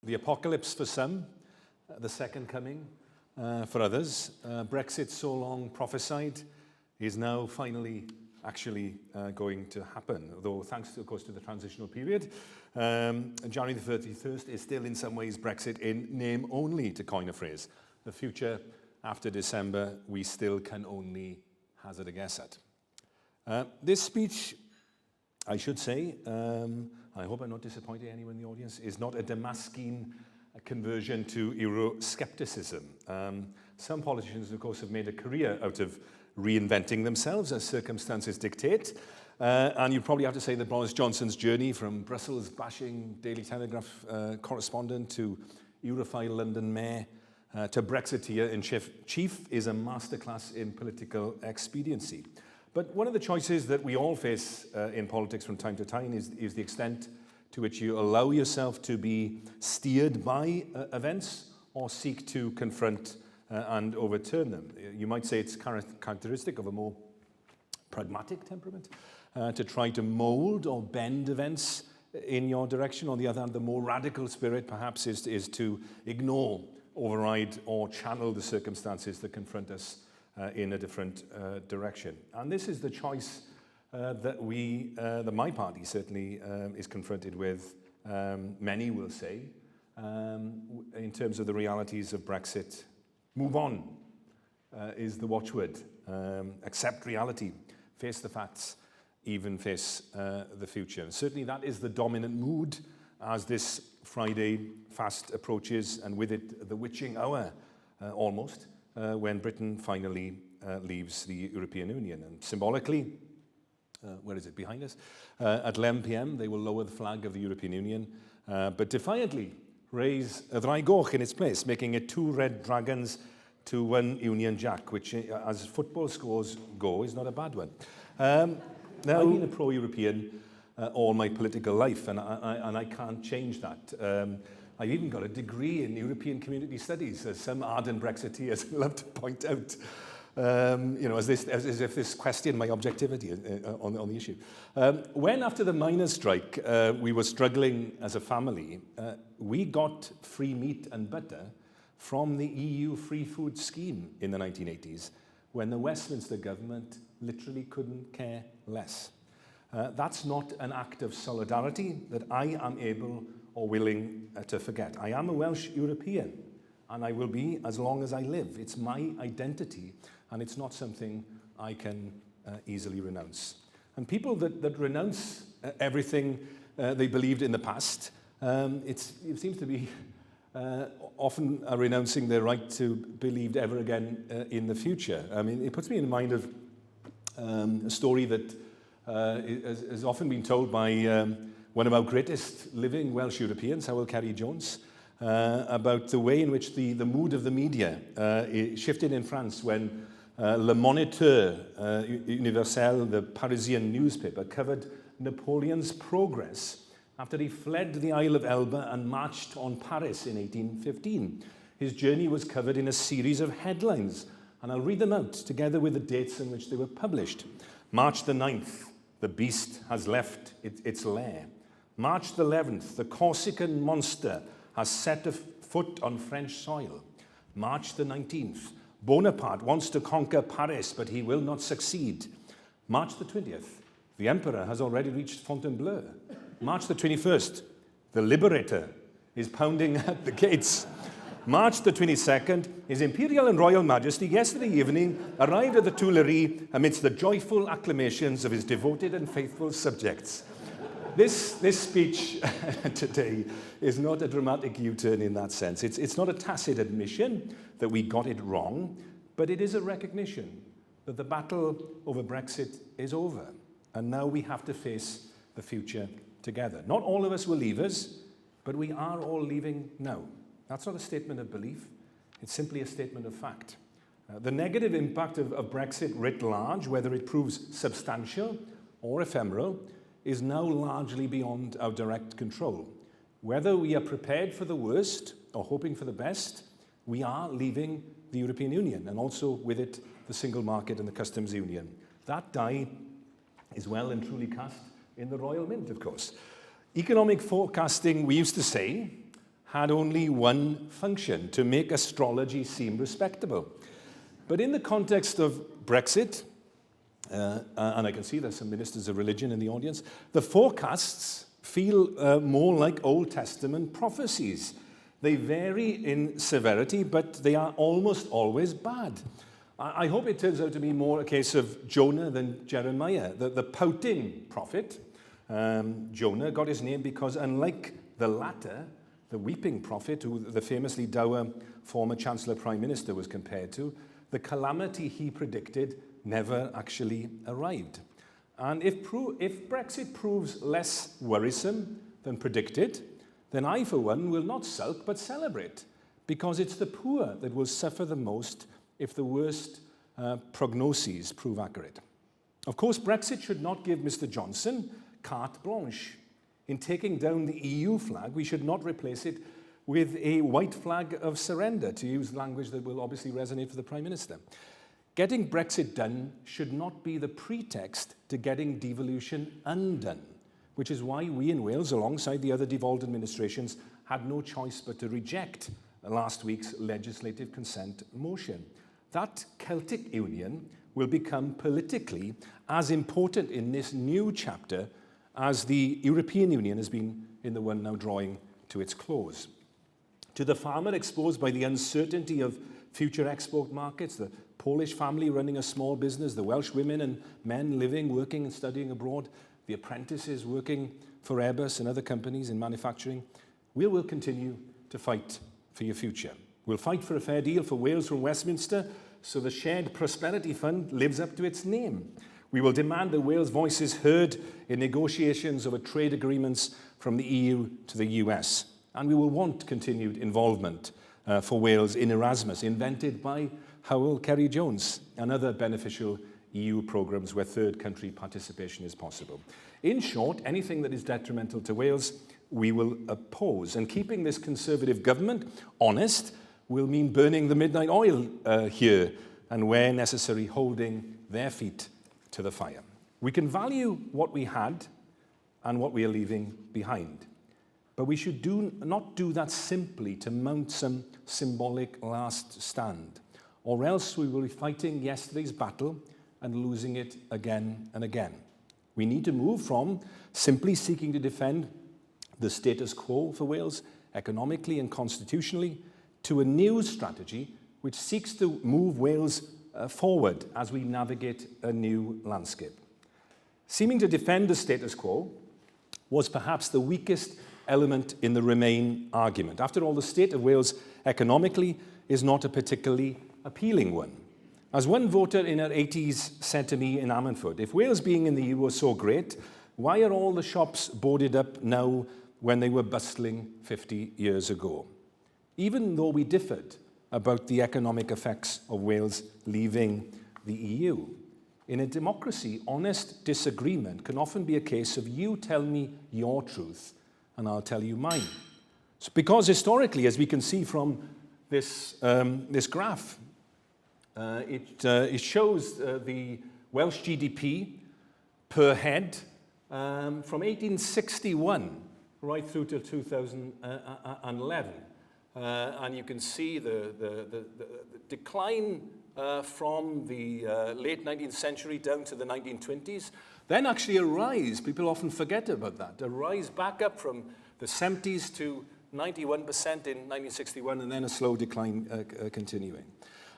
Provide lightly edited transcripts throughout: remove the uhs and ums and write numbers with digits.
The apocalypse for some, the second coming for others. Brexit, so long prophesied, is now finally actually going to happen. Though thanks, of course, to the transitional period, January the 31st is still in some ways Brexit in name only, to coin a phrase. The future after December, we still can only hazard a guess at. This speech, I should say, I hope I'm not disappointing anyone in the audience, is not a Damascene conversion to Euroscepticism. Some politicians, of course, have made a career out of reinventing themselves as circumstances dictate. And you probably have to say that Boris Johnson's journey from Brussels bashing Daily Telegraph correspondent to Europhile London mayor to Brexiteer in chief is a masterclass in political expediency. But one of the choices that we all face in politics from time to time is the extent to which you allow yourself to be steered by events or seek to confront and overturn them. You might say it's characteristic of a more pragmatic temperament to try to mold or bend events in your direction. On the other hand, the more radical spirit perhaps is to ignore, override, or channel the circumstances that confront us in a different direction. And this is the choice that my party certainly is confronted with, many will say, in terms of the realities of Brexit. Move on is the watchword. Accept reality, face the facts, even face the future. And certainly that is the dominant mood as this Friday fast approaches, and with it the witching hour almost, when Britain finally leaves the European Union. And symbolically, where is it, behind us? At 11 p.m. they will lower the flag of the European Union, but defiantly raise a Ddraigoch in its place, making it 2 red dragons to 1 Union Jack, which, as football scores go, is not a bad one. Now, I've been a pro-European all my political life, and I can't change that. I've even got a degree in European Community Studies, as some ardent Brexiteers love to point out, as if this questioned my objectivity on the issue. When, after the miners' strike, we were struggling as a family, we got free meat and butter from the EU free food scheme in the 1980s, when the Westminster government literally couldn't care less. That's not an act of solidarity that I am able or willing to forget. I am a Welsh European, and I will be as long as I live. It's my identity, and it's not something I can easily renounce. And people that renounce everything they believed in the past, it seems to be often are renouncing their right to believe ever again in the future. I mean, it puts me in mind of a story that has often been told by one of our greatest living Welsh Europeans, Hywel Ceri-Jones, about the way in which the mood of the media shifted in France when Le Moniteur Universel, the Parisian newspaper, covered Napoleon's progress after he fled the Isle of Elba and marched on Paris in 1815. His journey was covered in a series of headlines, and I'll read them out together with the dates in which they were published. March the 9th, the beast has left its lair. March the 11th, the Corsican monster has set a foot on French soil. March the 19th, Bonaparte wants to conquer Paris, but he will not succeed. March the 20th, the emperor has already reached Fontainebleau. March the 21st, the liberator is pounding at the gates. March the 22nd, His Imperial and Royal Majesty yesterday evening arrived at the Tuileries amidst the joyful acclamations of his devoted and faithful subjects. This speech today is not a dramatic U-turn in that sense. It's not a tacit admission that we got it wrong, but it is a recognition that the battle over Brexit is over, and now we have to face the future together. Not all of us will leave us, but we are all leaving now. That's not a statement of belief. It's simply a statement of fact. The negative impact of Brexit writ large, whether it proves substantial or ephemeral, is now largely beyond our direct control. Whether we are prepared for the worst or hoping for the best, we are leaving the European Union, and also with it the single market and the customs union. That die is well and truly cast in the Royal Mint, of course. Economic forecasting, we used to say, had only one function: to make astrology seem respectable. But in the context of Brexit, and I can see there's some ministers of religion in the audience, the forecasts feel more like Old Testament prophecies. They vary in severity, but they are almost always bad. I hope it turns out to be more a case of Jonah than Jeremiah. The pouting prophet, Jonah, got his name because, unlike the latter, the weeping prophet, who the famously dour former Chancellor Prime Minister was compared to, the calamity he predicted never actually arrived. And if Brexit proves less worrisome than predicted, then I, for one, will not sulk but celebrate, because it's the poor that will suffer the most if the worst prognoses prove accurate. Of course, Brexit should not give Mr. Johnson carte blanche. In taking down the EU flag, we should not replace it with a white flag of surrender, to use language that will obviously resonate for the Prime Minister. Getting Brexit done should not be the pretext to getting devolution undone, which is why we in Wales, alongside the other devolved administrations, had no choice but to reject last week's legislative consent motion. That Celtic union will become politically as important in this new chapter as the European Union has been in the one now drawing to its close. To the farmer exposed by the uncertainty of future export markets, the Polish family running a small business, the Welsh women and men living, working and studying abroad, the apprentices working for Airbus and other companies in manufacturing, we will continue to fight for your future. We'll fight for a fair deal for Wales from Westminster so the Shared Prosperity Fund lives up to its name. We will demand that Wales' voice is heard in negotiations over trade agreements from the EU to the US. And we will want continued involvement for Wales in Erasmus, invented by Howell Carey-Jones, and other beneficial EU programs where third country participation is possible. In short, anything that is detrimental to Wales, we will oppose. And keeping this Conservative government honest will mean burning the midnight oil here, and where necessary, holding their feet to the fire. We can value what we had and what we are leaving behind. But we should not do that simply to mount some symbolic last stand, or else we will be fighting yesterday's battle and losing it again and again. We need to move from simply seeking to defend the status quo for Wales, economically and constitutionally, to a new strategy which seeks to move Wales forward as we navigate a new landscape. Seeming to defend the status quo was perhaps the weakest element in the Remain argument. After all, the state of Wales economically is not a particularly appealing one. As one voter in her 80s said to me in Ammanford, if Wales being in the EU was so great, why are all the shops boarded up now when they were bustling 50 years ago? Even though we differed about the economic effects of Wales leaving the EU, in a democracy, honest disagreement can often be a case of you tell me your truth and I'll tell you mine. So because historically, as we can see from this graph, it shows the Welsh GDP per head from 1861 right through to 2011. And you can see the decline from the late 19th century down to the 1920s. Then actually a rise, people often forget about that, a rise back up from the 70s to 91% in 1961, and then a slow decline continuing.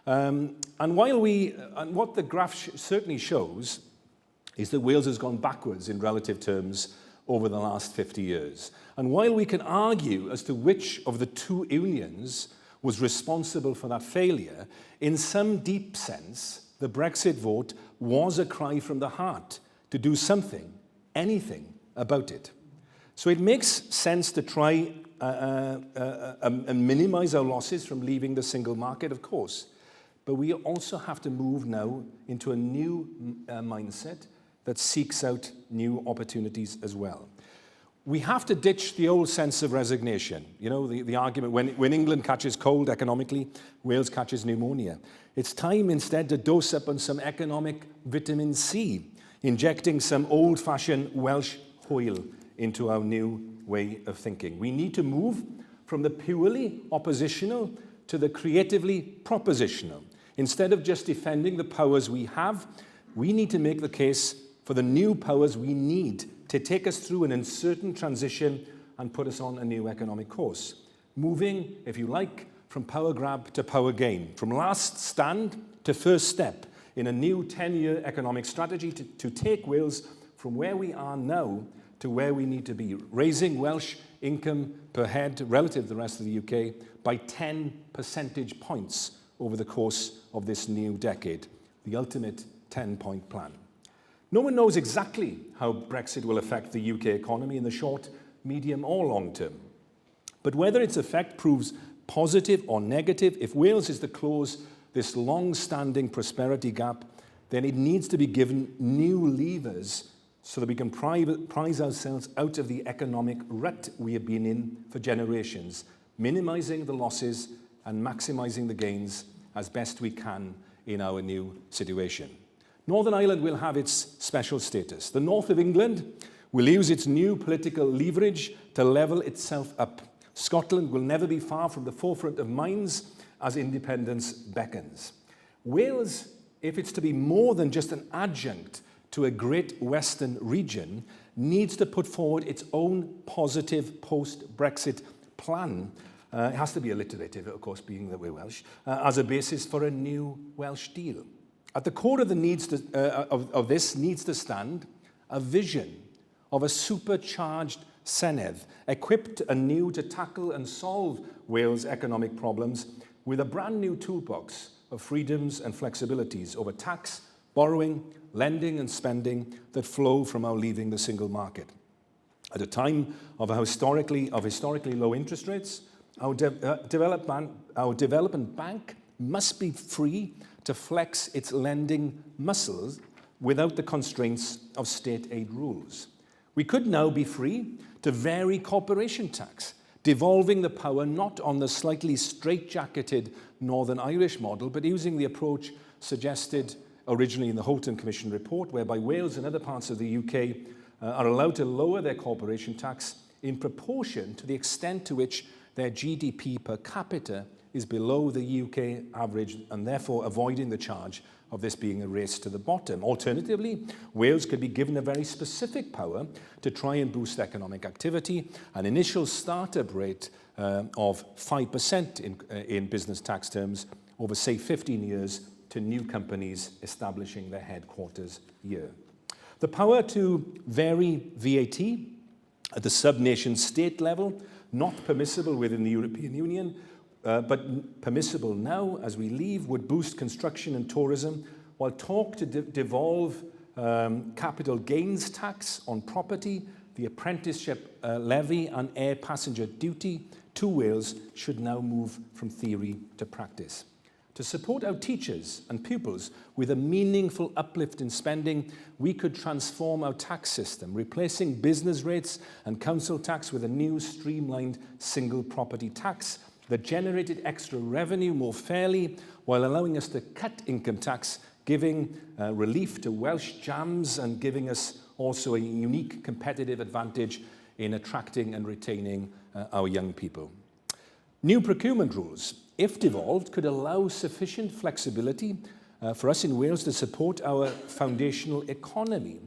And what the graph certainly shows is that Wales has gone backwards in relative terms over the last 50 years. And while we can argue as to which of the two unions was responsible for that failure, in some deep sense, the Brexit vote was a cry from the heart to do something, anything, about it. So it makes sense to try and minimize our losses from leaving the single market, of course. But we also have to move now into a new mindset that seeks out new opportunities as well. We have to ditch the old sense of resignation. You know, the argument, when England catches cold economically, Wales catches pneumonia. It's time instead to dose up on some economic vitamin C, injecting some old-fashioned Welsh hwyl into our new way of thinking. We need to move from the purely oppositional to the creatively propositional. Instead of just defending the powers we have, we need to make the case for the new powers we need to take us through an uncertain transition and put us on a new economic course. Moving, if you like, from power grab to power gain, from last stand to first step in a new 10-year economic strategy to take Wales from where we are now to where we need to be, raising Welsh income per head relative to the rest of the UK by 10 percentage points over the course of this new decade, the ultimate 10-point plan. No one knows exactly how Brexit will affect the UK economy in the short, medium or long term. But whether its effect proves positive or negative, if Wales is to close this long-standing prosperity gap, then it needs to be given new levers so that we can prize ourselves out of the economic rut we have been in for generations, minimizing the losses and maximizing the gains as best we can in our new situation. Northern Ireland will have its special status. The north of England will use its new political leverage to level itself up. Scotland will never be far from the forefront of minds as independence beckons. Wales, if it's to be more than just an adjunct to a great Western region, needs to put forward its own positive post-Brexit plan. It has to be alliterative, of course, being that we're Welsh, as a basis for a new Welsh deal. At the core of this needs to stand a vision of a supercharged Senedd, equipped anew to tackle and solve Wales' economic problems with a brand new toolbox of freedoms and flexibilities over tax, borrowing, lending and spending that flow from our leaving the single market. At a time of historically low interest rates, our development bank must be free to flex its lending muscles without the constraints of state aid rules. We could now be free to vary corporation tax, devolving the power not on the slightly straitjacketed Northern Irish model, but using the approach suggested originally in the Houghton Commission report, whereby Wales and other parts of the UK are allowed to lower their corporation tax in proportion to the extent to which their GDP per capita is below the UK average, and therefore avoiding the charge of this being a race to the bottom. Alternatively, Wales could be given a very specific power to try and boost economic activity, an initial startup rate of 5% in business tax terms over, say, 15 years to new companies establishing their headquarters here. The power to vary VAT at the sub-nation state level, not permissible within the European Union, but permissible now as we leave, would boost construction and tourism, while talk to devolve capital gains tax on property, the apprenticeship levy and air passenger duty to Wales should now move from theory to practice. To support our teachers and pupils with a meaningful uplift in spending, we could transform our tax system, replacing business rates and council tax with a new streamlined single property tax that generated extra revenue more fairly while allowing us to cut income tax, giving relief to Welsh jams and giving us also a unique competitive advantage in attracting and retaining our young people. New procurement rules, if devolved, could allow sufficient flexibility for us in Wales to support our foundational economy,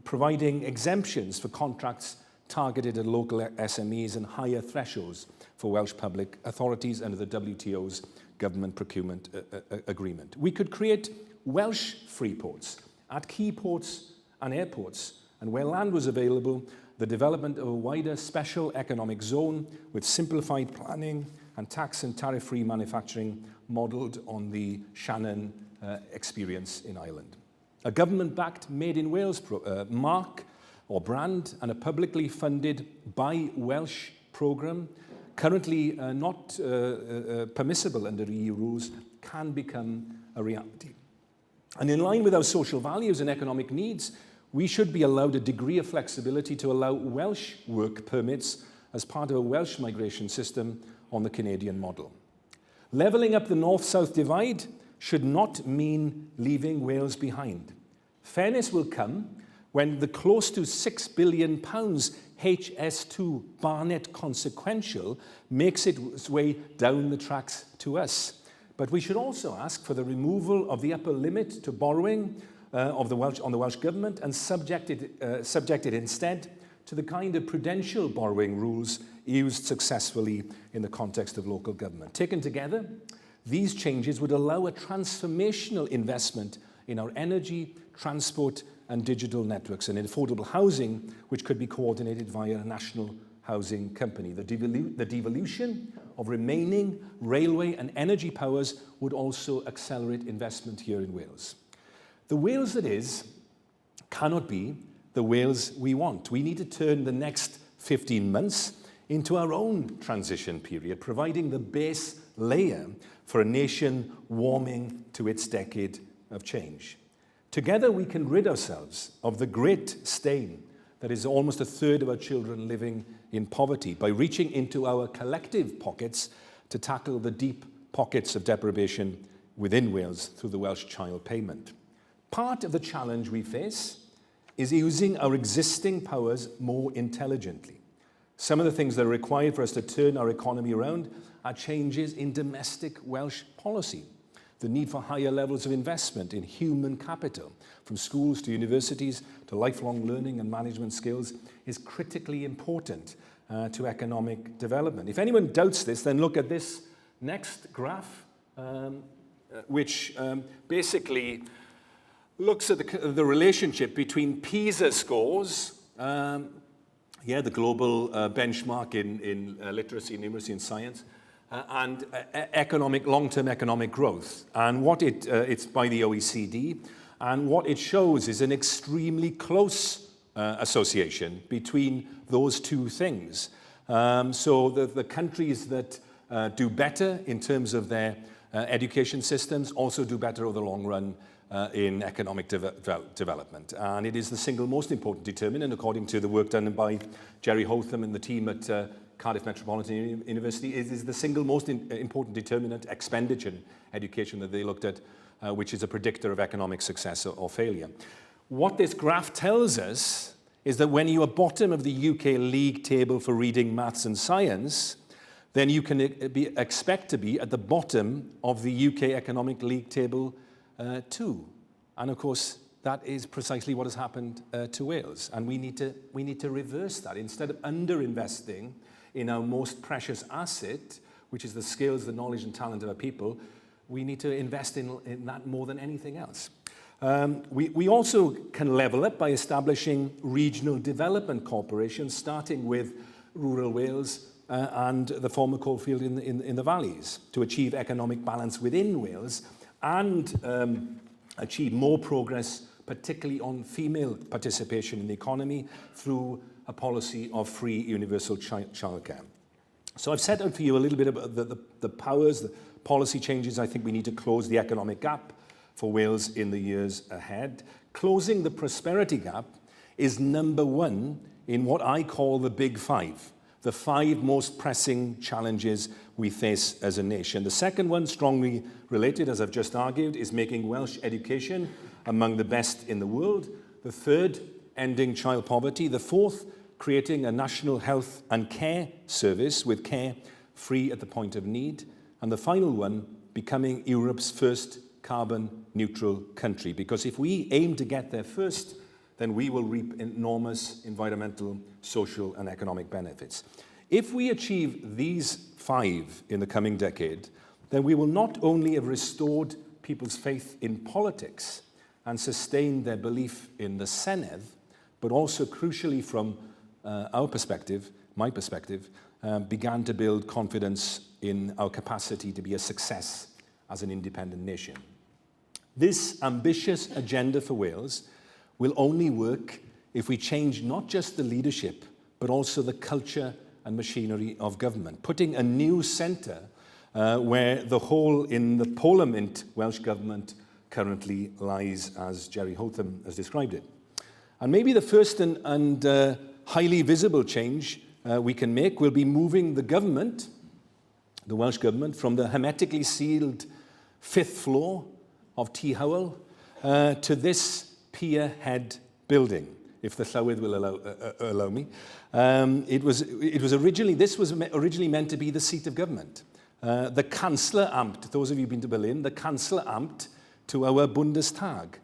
providing exemptions for contracts targeted at local SMEs and higher thresholds for Welsh public authorities under the WTO's government procurement agreement. We could create Welsh free ports at key ports and airports, and where land was available, the development of a wider special economic zone with simplified planning and tax and tariff-free manufacturing modelled on the Shannon experience in Ireland. A government-backed Made in Wales mark or brand and a publicly funded Buy Welsh programme, currently not permissible under EU rules, can become a reality. And in line with our social values and economic needs, we should be allowed a degree of flexibility to allow Welsh work permits as part of a Welsh migration system on the Canadian model. Levelling up the north-south divide should not mean leaving Wales behind. Fairness will come when the close to £6 billion HS2 Barnet consequential makes its way down the tracks to us. But we should also ask for the removal of the upper limit to borrowing on the Welsh Government and subject it instead to the kind of prudential borrowing rules used successfully in the context of local government. Taken together, these changes would allow a transformational investment in our energy, transport and digital networks and in affordable housing, which could be coordinated via a national housing company. The devolution of remaining railway and energy powers would also accelerate investment here in Wales. The Wales that is cannot be the Wales we want. We need to turn the next 15 months into our own transition period, providing the base layer for a nation warming to its decade of change. Together we can rid ourselves of the great stain that is almost a third of our children living in poverty by reaching into our collective pockets to tackle the deep pockets of deprivation within Wales through the Welsh Child Payment. Part of the challenge we face is using our existing powers more intelligently. Some of the things that are required for us to turn our economy around are changes in domestic Welsh policy. The need for higher levels of investment in human capital, from schools to universities to lifelong learning and management skills, is critically important to economic development. If anyone doubts this, then look at this next graph, which basically looks at the relationship between PISA scores, the global benchmark in literacy, numeracy and science, and long-term economic growth. And what it's by the OECD, and what it shows is an extremely close association between those two things. So the countries that do better in terms of their education systems also do better over the long run in economic development. And it is the single most important determinant, according to the work done by Jerry Hotham and the team at Cardiff Metropolitan University. It is the single most important determinant, expenditure in education, that they looked at, which is a predictor of economic success or failure. What this graph tells us is that when you are bottom of the UK league table for reading, maths and science, then you can expect to be at the bottom of the UK economic league table too. And of course, that is precisely what has happened to Wales. And we need to reverse that. Instead of underinvesting in our most precious asset, which is the skills, the knowledge and talent of our people, we need to invest in that more than anything else. We also can level up by establishing regional development corporations, starting with rural Wales and the former coalfield in the valleys, to achieve economic balance within Wales and achieve more progress, particularly on female participation in the economy through a policy of free universal childcare. So I've set out for you a little bit about the powers, the policy changes I think we need to close the economic gap for Wales in the years ahead. Closing the prosperity gap is number one in what I call the big five, the five most pressing challenges we face as a nation. The second one, strongly related, as I've just argued, is making Welsh education among the best in the world. The third, ending child poverty. The fourth, creating a national health and care service with care free at the point of need. And the final one, becoming Europe's first carbon neutral country. Because if we aim to get there first, then we will reap enormous environmental, social and economic benefits. If we achieve these five in the coming decade, then we will not only have restored people's faith in politics and sustained their belief in the Senedd, but also crucially from our perspective, my perspective, began to build confidence in our capacity to be a success as an independent nation. This ambitious agenda for Wales will only work if we change not just the leadership, but also the culture and machinery of government, putting a new centre where the hole in the Parliament Welsh Government currently lies, as Jerry Hotham has described it. And maybe the first and highly visible change we can make will be moving the government, the Welsh Government, from the hermetically sealed 5th floor of T. Howell to this pier head building, if the Llywydd will allow me. This was originally meant to be the seat of government. The Kanzleramt, those of you who've been to Berlin, the Kanzleramt to our Bundestag.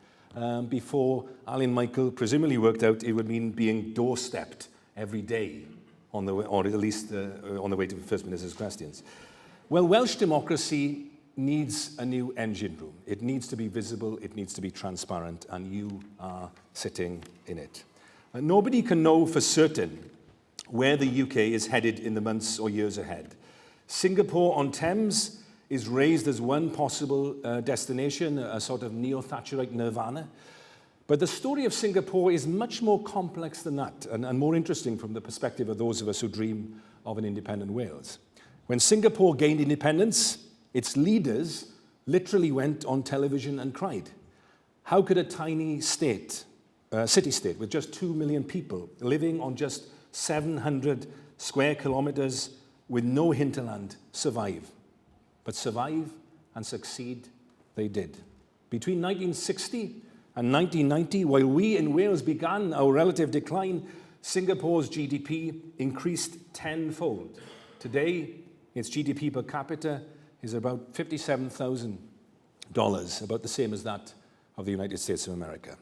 Before Alan Michael presumably worked out it would mean being doorstepped every day on the way, or at least on the way to the First Minister's questions. Well, Welsh democracy needs a new engine room. It needs to be visible, it needs to be transparent, and you are sitting in it. Nobody can know for certain where the UK is headed in the months or years ahead. Singapore-on-Thames is raised as one possible destination, a sort of neo-Thatcherite nirvana. But the story of Singapore is much more complex than that, and more interesting from the perspective of those of us who dream of an independent Wales. When Singapore gained independence, its leaders literally went on television and cried. How could a tiny state, city-state with just 2 million people living on just 700 square kilometers with no hinterland survive? But survive and succeed they did. Between 1960 and 1990, while we in Wales began our relative decline, Singapore's GDP increased tenfold. Today, its GDP per capita is about $57,000, about the same as that of the United States of America.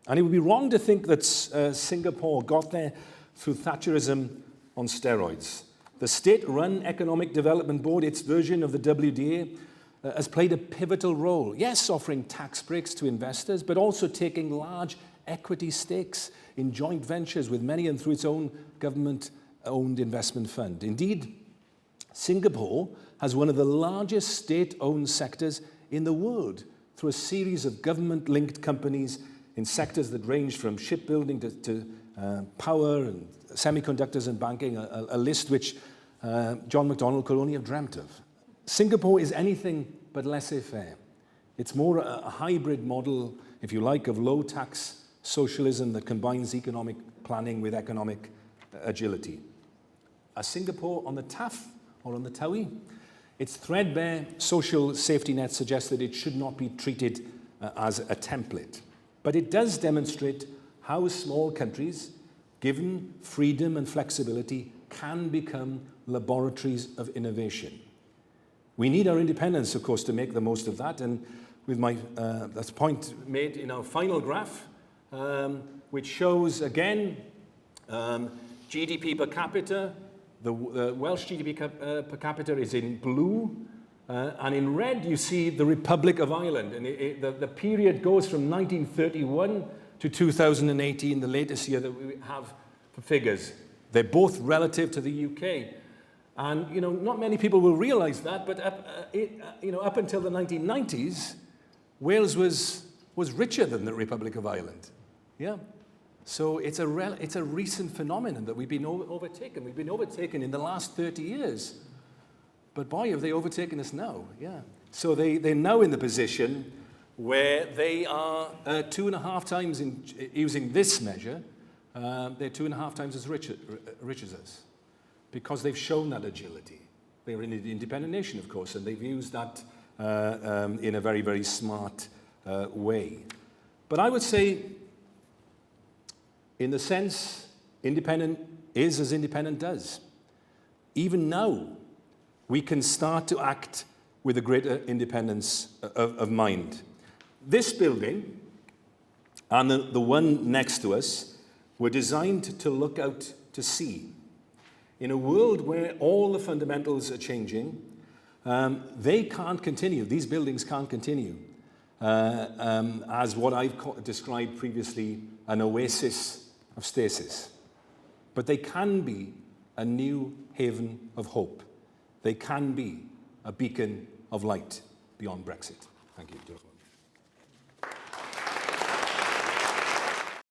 And it would be wrong to think that Singapore got there through Thatcherism on steroids. The state-run Economic Development Board, its version of the WDA, has played a pivotal role. Yes, offering tax breaks to investors, but also taking large equity stakes in joint ventures with many and through its own government-owned investment fund. Indeed, Singapore has one of the largest state-owned sectors in the world through a series of government-linked companies in sectors that range from shipbuilding to power and semiconductors and banking, a list which John McDonnell could only have dreamt of. Singapore is anything but laissez-faire. It's more a hybrid model, if you like, of low-tax socialism that combines economic planning with economic agility. A Singapore on the TAF or on the TOWIE, its threadbare social safety net suggests that it should not be treated as a template. But it does demonstrate how small countries, given freedom and flexibility, can become laboratories of innovation. We need our independence, of course, to make the most of that. And with my that's a point made in our final graph, which shows, again, GDP per capita. The Welsh GDP per capita is in blue, and in red you see the Republic of Ireland. And the period goes from 1931 to 2018, the latest year that we have for figures. They're both relative to the UK. And, you know, not many people will realize that, but up until the 1990s, Wales was richer than the Republic of Ireland. Yeah. So it's a recent phenomenon that we've been overtaken. We've been overtaken in the last 30 years. But boy, have they overtaken us now. Yeah. So they're now in the position where they are 2.5 times, using this measure, they're 2.5 times as rich as us, because they've shown that agility. They're an independent nation, of course, and they've used that in a very, very smart way. But I would say, in the sense, independent is as independent does. Even now, we can start to act with a greater independence of mind. This building and the one next to us were designed to look out to sea. In a world where all the fundamentals are changing, they can't continue, these buildings can't continue as what I've described previously, an oasis of stasis. But they can be a new haven of hope. They can be a beacon of light beyond Brexit. Thank you.